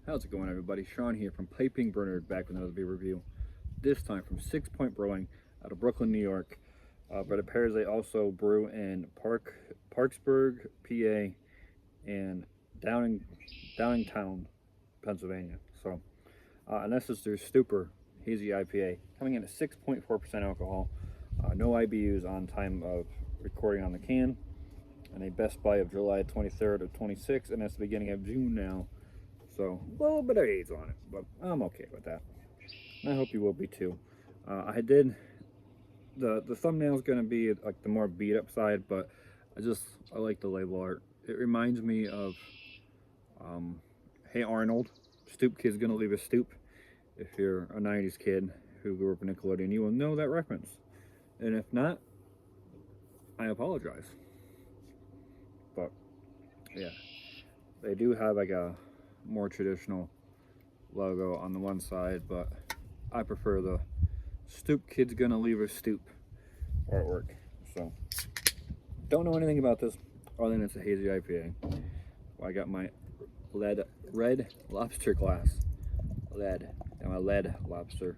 How's it going, everybody? Sean here from Point Brewing, back with another beer review. This time from Point Brewing out of Brooklyn, New York. But it appears they also brew in Parksburg, PA, and Downingtown, Pennsylvania. So, and this is their Stooper Hazy IPA, coming in at 6.4% alcohol. No IBUs on time of recording on the can, and a best by of July 23rd of 26, and that's the beginning of June now. So a little bit of AIDS on it, but I'm okay with that. And I hope you will be too. I did the thumbnail is going to be like the more beat up side, but I like the label art. It reminds me of Hey Arnold, Stoop Kid's Gonna Leave a Stoop. If you're a 90s kid who grew up in Nickelodeon, you will know that reference. And if not, I apologize. But yeah, they do have like a more traditional logo on the one side, but I prefer the Stoop Kid's Gonna Leave a Stoop artwork. So don't know anything about this other than it's a hazy IPA. Well, I got my red lobster glass. And my lead lobster.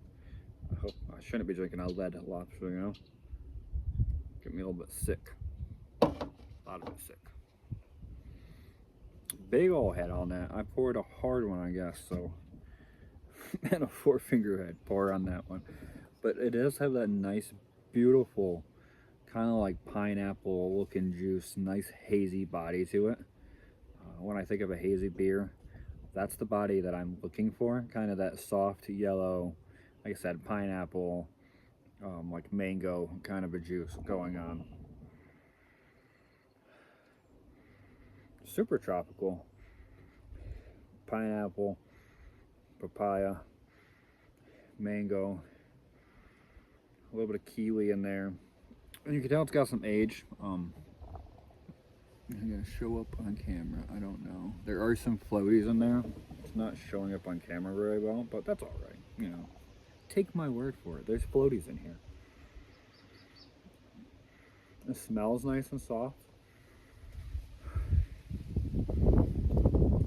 I hope I shouldn't be drinking a lead lobster, you know. Get me a little bit sick. A lot of it sick. Big ol' head on that. I poured a hard one, I guess, so. And a 4-finger head pour on that one. But it does have that nice, beautiful, kind of like pineapple looking juice, nice hazy body to it. When I think of a hazy beer, that's the body that I'm looking for. Kind of that soft yellow, like I said, pineapple, like mango kind of a juice going on. Super tropical. Pineapple, papaya, mango, a little bit of kiwi in there. And you can tell it's got some age. I'm gonna show up on camera. I don't know. There are some floaties in there. It's not showing up on camera very well, but that's all right. You know, take my word for it. There's floaties in here. It smells nice and soft.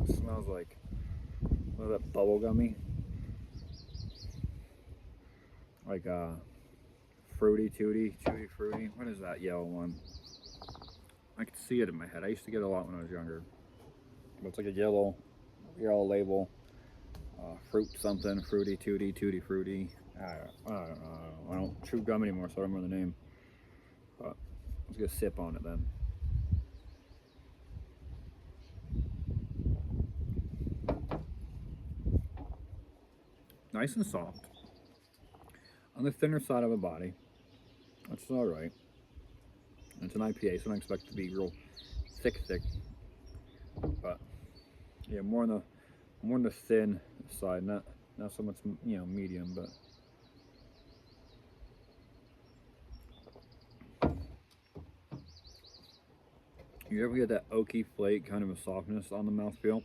It smells like a little bit bubblegummy, like fruity tutti fruity. What is that yellow one? I can see it in my head. I used to get it a lot when I was younger. But it's like a yellow label. Fruit something, fruity tutti fruity. I don't know. I don't chew gum anymore, so I don't remember the name. But let's get a sip on it then. Nice and soft. On the thinner side of the body. That's alright. It's an IPA, so I don't expect it to be real thick. But yeah, more on the thin side, not so much, you know, medium, but you ever get that oaky flake kind of a softness on the mouthfeel?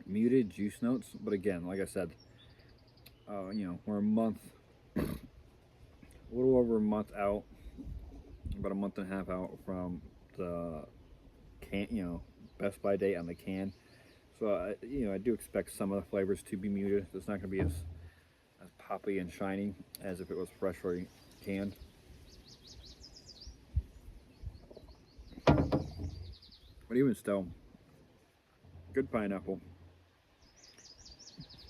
Muted juice notes, but again, like I said, you know, we're a little over a month out, about a month and a half out from the can, you know, best by date on the can. So you know, I do expect some of the flavors to be muted. It's not going to be as poppy and shiny as if it was freshly canned. But even still, good pineapple.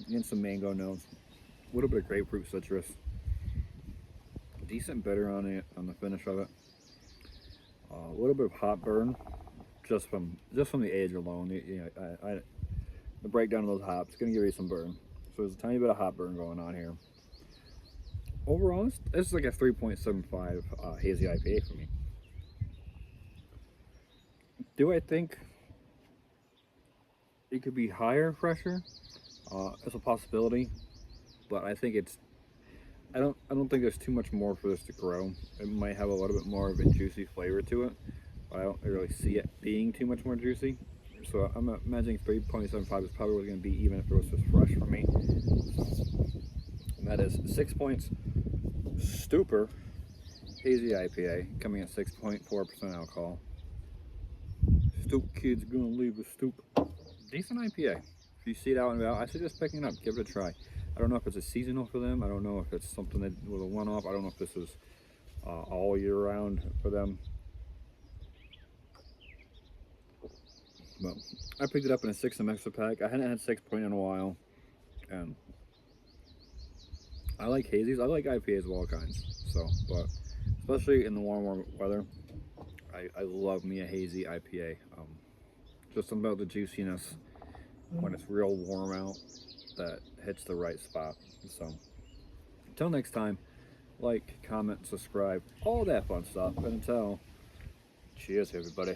And some mango notes. A little bit of grapefruit citrus. Decent bitter on it, on the finish of it. A little bit of hop burn, just from the age alone. You know, the breakdown of those hops is gonna give you some burn. So there's a tiny bit of hop burn going on here. Overall, this is like a 3.75 hazy IPA for me. Do I think it could be higher, fresher? It's a possibility, but I think I don't think there's too much more for this to grow. It might have a little bit more of a juicy flavor to it, but I don't really see it being too much more juicy. So I'm imagining 3.75 is probably going to be even if it was just fresh for me. And that is 6 points. Stooper Hazy IPA coming at 6.4% alcohol. Stoop Kid's gonna leave a stoop. decent IPA. If you see it out and about, I suggest picking it up. Give it a try. I don't know if it's a seasonal for them. I don't know if it's something that was a one-off. I don't know if this is all year round for them. But I picked it up in a 6 extra pack. I hadn't had 6 Point in a while, and I like hazies. I like IPAs of all kinds. So, but especially in the warm weather, I love me a hazy IPA. Just something about the juiciness when it's real warm out that hits the right spot. So, until next time, like, comment, subscribe, all that fun stuff. And until, cheers, everybody.